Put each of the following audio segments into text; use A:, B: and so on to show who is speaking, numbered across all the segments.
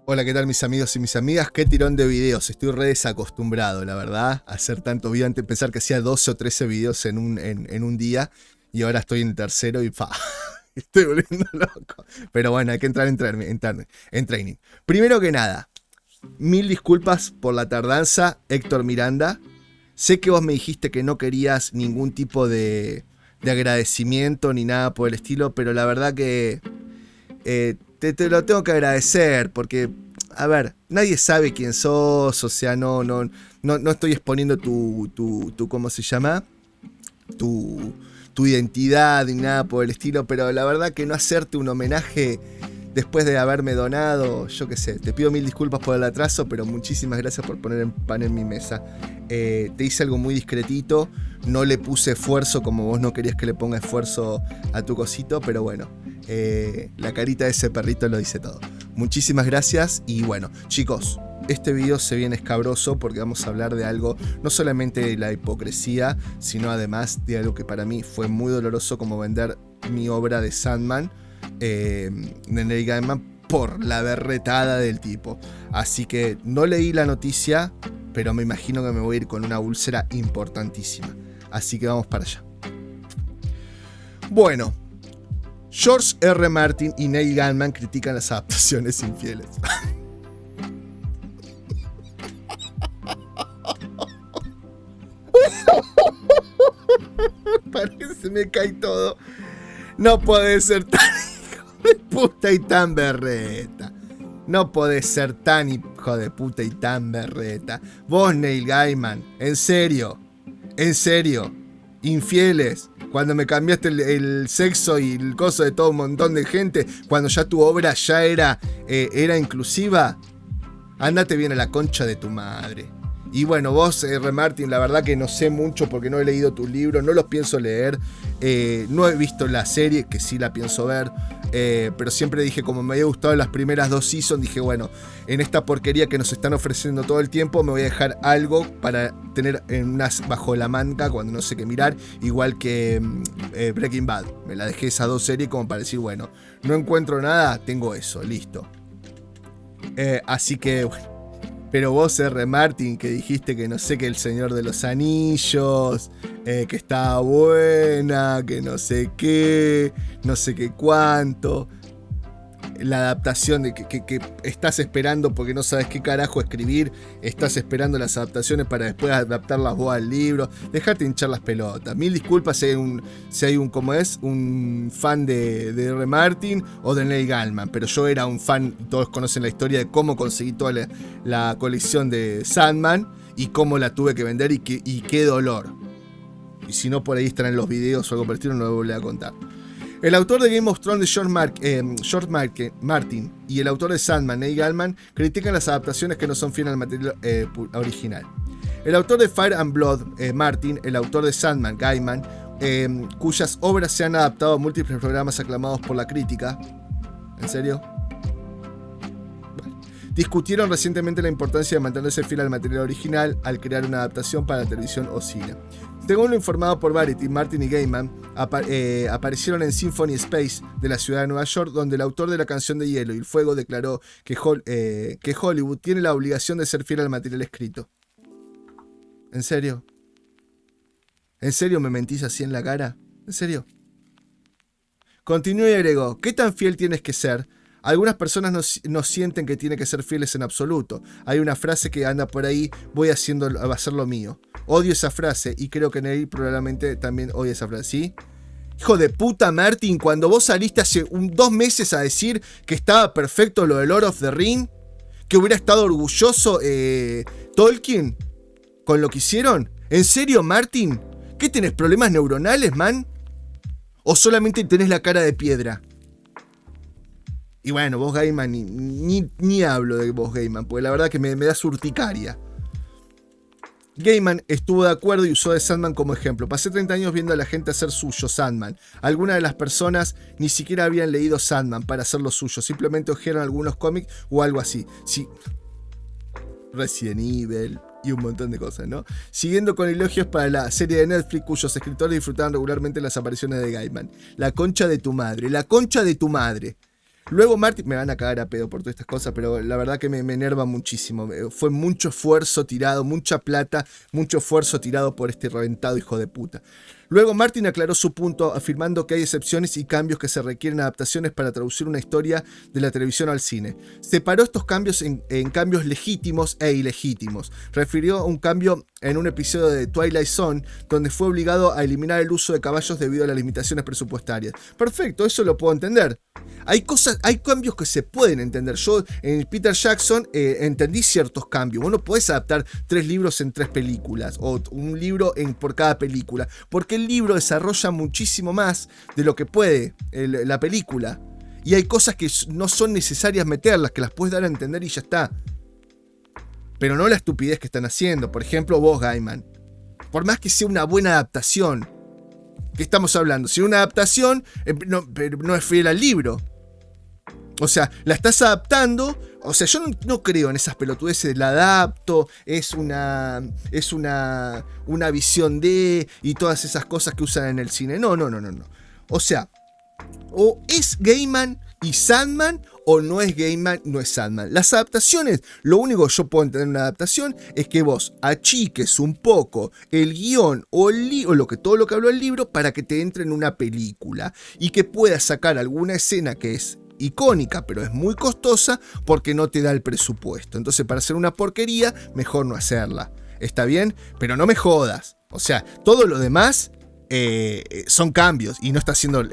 A: Hola, ¿qué tal mis amigos y mis amigas? Qué tirón de videos, estoy re desacostumbrado, la verdad, a hacer tantos videos. Antes pensar que hacía 12 o 13 videos en un día y ahora estoy en el tercero y estoy volviendo loco. Pero bueno, hay que entrar en training. Primero que nada, mil disculpas por la tardanza, Héctor Miranda. Sé que vos me dijiste que no querías ningún tipo de agradecimiento ni nada por el estilo, pero la verdad que te lo tengo que agradecer porque, a ver, nadie sabe quién sos, o sea, no estoy exponiendo tu ¿cómo se llama? Tu identidad ni nada por el estilo, pero la verdad que no hacerte un homenaje después de haberme donado, yo qué sé, te pido mil disculpas por el atraso, pero muchísimas gracias por poner el pan en mi mesa. Te hice algo muy discretito, no le puse esfuerzo como vos no querías que le ponga esfuerzo a tu cosito, pero bueno, la carita de ese perrito lo dice todo. Muchísimas gracias y bueno, chicos, este video se viene escabroso porque vamos a hablar de algo, no solamente de la hipocresía, sino además de algo que para mí fue muy doloroso, como vender mi obra de Sandman, de Neil Gaiman, por la berretada del tipo. Así que no leí la noticia, pero me imagino que me voy a ir con una úlcera importantísima. Así que vamos para allá. Bueno, George R. Martin y Neil Gaiman critican las adaptaciones infieles. Parece me cae todo. No puede ser tan hijo de puta y tan berreta. No podés ser tan hijo de puta y tan berreta. Vos, Neil Gaiman, en serio, infieles, cuando me cambiaste el sexo y el coso de todo un montón de gente, cuando ya tu obra ya era inclusiva, andate bien a la concha de tu madre. Y bueno, vos, R. Martin, la verdad que no sé mucho porque no he leído tus libros, no los pienso leer, no he visto la serie, que sí la pienso ver, pero siempre dije, como me había gustado las primeras 2 seasons, dije, bueno, en esta porquería que nos están ofreciendo todo el tiempo, me voy a dejar algo para tener bajo la manga cuando no sé qué mirar, igual que Breaking Bad. Me la dejé esas 2 series como para decir, bueno, no encuentro nada, tengo eso, listo. Así que, bueno. Pero vos, R. Martin, que dijiste que no sé, que El Señor de los Anillos, que estaba buena, que no sé qué cuánto. La adaptación de que estás esperando porque no sabes qué carajo escribir, estás esperando las adaptaciones para después adaptarlas vos al libro. Dejate hinchar las pelotas. Mil disculpas si hay un fan de R. Martin o de Neil Gaiman, pero yo era un fan, todos conocen la historia de cómo conseguí toda la colección de Sandman y cómo la tuve que vender y qué dolor. Y si no, por ahí estarán los videos o algo por el estilo, no lo voy a contar. El autor de Game of Thrones, George Martin, y el autor de Sandman, Neil Gaiman, critican las adaptaciones que no son fieles al material original. El autor de Fire and Blood, Martin, el autor de Sandman, Gaiman, cuyas obras se han adaptado a múltiples programas aclamados por la crítica. ¿En serio? Bueno. Discutieron recientemente la importancia de mantenerse fiel al material original al crear una adaptación para la televisión o cine. Según lo informado por Variety, Martin y Gaiman aparecieron en Symphony Space de la ciudad de Nueva York, donde el autor de La Canción de Hielo y el Fuego declaró que Hollywood tiene la obligación de ser fiel al material escrito. ¿En serio? ¿En serio me mentís así en la cara? ¿En serio? Continuó y agregó, ¿qué tan fiel tienes que ser? Algunas personas no sienten que tienen que ser fieles en absoluto. Hay una frase que anda por ahí, voy a hacer lo mío. Odio esa frase y creo que Neil probablemente también odia esa frase, ¿sí? Hijo de puta, Martin, cuando vos saliste hace 2 meses a decir que estaba perfecto lo de Lord of the Ring, que hubiera estado orgulloso Tolkien con lo que hicieron. ¿En serio, Martin? ¿Qué tenés, problemas neuronales, man? ¿O solamente tenés la cara de piedra? Y bueno, vos Gaiman, ni hablo de vos Gaiman, porque la verdad que me da urticaria. Gaiman estuvo de acuerdo y usó de Sandman como ejemplo. Pasé 30 años viendo a la gente hacer suyo Sandman. Algunas de las personas ni siquiera habían leído Sandman para hacer lo suyo. Simplemente ojearon algunos cómics o algo así. Sí. Resident Evil y un montón de cosas, ¿no? Siguiendo con elogios para la serie de Netflix, cuyos escritores disfrutaban regularmente las apariciones de Gaiman. La concha de tu madre. La concha de tu madre. Luego Martin, me van a cagar a pedo por todas estas cosas, pero la verdad que me enerva muchísimo. Fue mucho esfuerzo tirado, mucha plata, mucho esfuerzo tirado por este reventado hijo de puta. Luego Martin aclaró su punto afirmando que hay excepciones y cambios que se requieren adaptaciones para traducir una historia de la televisión al cine. Separó estos cambios en cambios legítimos e ilegítimos. Refirió a un cambio en un episodio de Twilight Zone donde fue obligado a eliminar el uso de caballos debido a las limitaciones presupuestarias. Perfecto, eso lo puedo entender. Hay cambios que se pueden entender. Yo en Peter Jackson entendí ciertos cambios. Vos no podés adaptar 3 libros en 3 películas o un libro por cada película, porque el libro desarrolla muchísimo más de lo que puede la película. Y hay cosas que no son necesarias meterlas, que las puedes dar a entender y ya está. Pero no la estupidez que están haciendo. Por ejemplo, vos, Gaiman. Por más que sea una buena adaptación. ¿Qué estamos hablando? Si una adaptación pero no es fiel al libro. O sea, la estás adaptando. O sea, yo no creo en esas pelotudeces. La adapto, es una visión de. Y todas esas cosas que usan en el cine. No. O sea, o es Gaiman y Sandman, o no es Gaiman, no es Sandman. Las adaptaciones, lo único que yo puedo entender en una adaptación es que vos achiques un poco el guión o todo lo que habló el libro para que te entre en una película y que puedas sacar alguna escena que es icónica, pero es muy costosa porque no te da el presupuesto. Entonces, para hacer una porquería, mejor no hacerla. ¿Está bien? Pero no me jodas. O sea, todo lo demás son cambios y no está siendo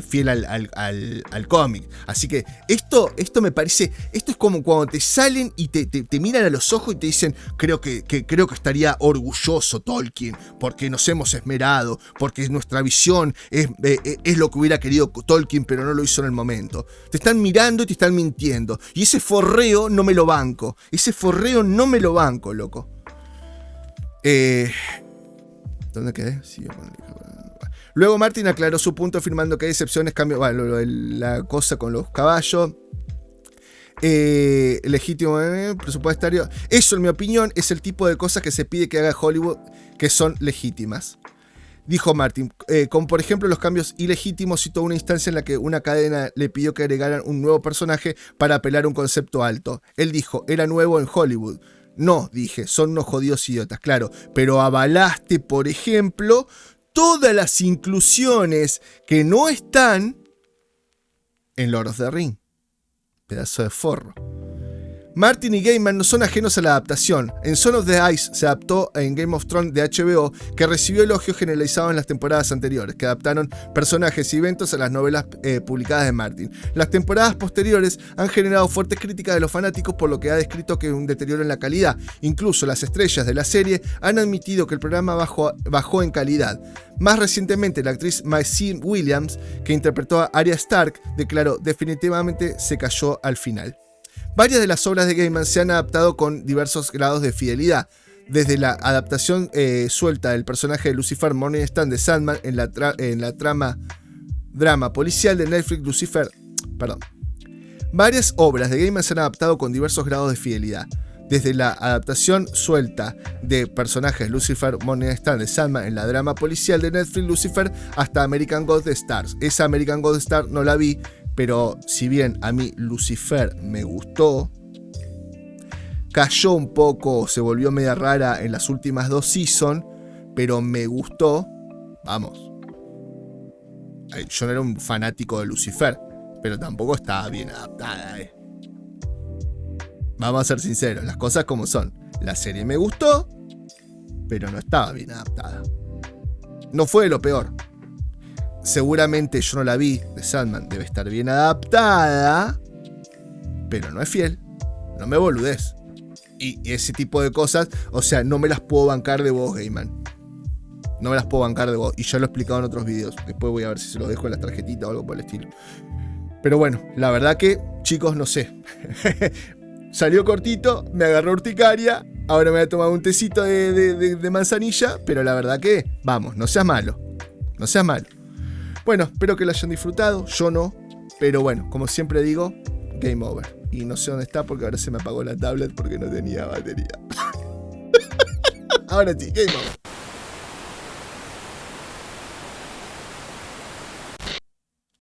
A: fiel al cómic. Así que esto me parece, esto es como cuando te salen y te miran a los ojos y te dicen, creo que estaría orgulloso Tolkien porque nos hemos esmerado, porque nuestra visión es lo que hubiera querido Tolkien, pero no lo hizo en el momento. Te están mirando y te están mintiendo, y ese forreo no me lo banco, loco. ¿Dónde quedé? Sí, luego Martin aclaró su punto afirmando que hay excepciones, cambios, la cosa con los caballos, legítimo presupuestario. Eso, en mi opinión, es el tipo de cosas que se pide que haga Hollywood que son legítimas. Dijo Martin, como por ejemplo los cambios ilegítimos, citó una instancia en la que una cadena le pidió que agregaran un nuevo personaje para apelar a un concepto alto. Él dijo, era nuevo en Hollywood. No, dije, son unos jodidos idiotas, claro, pero avalaste, por ejemplo, todas las inclusiones que no están en Lord of the Rings. Pedazo de forro. Martin y Gaiman no son ajenos a la adaptación. En Son of the Ice se adaptó en Game of Thrones de HBO, que recibió elogios generalizados en las temporadas anteriores, que adaptaron personajes y eventos a las novelas publicadas de Martin. Las temporadas posteriores han generado fuertes críticas de los fanáticos, por lo que ha descrito que un deterioro en la calidad. Incluso las estrellas de la serie han admitido que el programa bajó en calidad. Más recientemente, la actriz Maisie Williams, que interpretó a Arya Stark, declaró, definitivamente se cayó al final. Varias de las obras de Gaiman se han adaptado con diversos grados de fidelidad, desde la adaptación suelta del personaje de Lucifer Morningstar de Sandman en la drama policial de Netflix Varias obras de Gaiman se han adaptado con diversos grados de fidelidad, desde la adaptación suelta de personajes Lucifer Morningstar de Sandman en la drama policial de Netflix Lucifer hasta American Ghost Stars. Esa American Ghost Star no la vi, pero si bien a mí Lucifer me gustó, cayó un poco, se volvió media rara en las últimas 2 seasons, pero me gustó. Vamos, yo no era un fanático de Lucifer, pero tampoco estaba bien adaptada. Vamos a ser sinceros, las cosas como son. La serie me gustó, pero no estaba bien adaptada. No fue lo peor. Seguramente yo no la vi de Sandman, debe estar bien adaptada, pero no es fiel. No me boludez. Y ese tipo de cosas, o sea, no me las puedo bancar de vos, Gaiman. No me las puedo bancar de vos. Y ya lo he explicado en otros videos. Después voy a ver si se lo dejo en las tarjetitas o algo por el estilo. Pero bueno, la verdad que, chicos, no sé. Salió cortito, me agarró urticaria. Ahora me voy a tomar un tecito de manzanilla. Pero la verdad que, vamos, no seas malo. No seas malo. Bueno, espero que lo hayan disfrutado, yo no, pero bueno, como siempre digo, game over. Y no sé dónde está porque ahora se me apagó la tablet porque no tenía batería. Ahora sí, game over.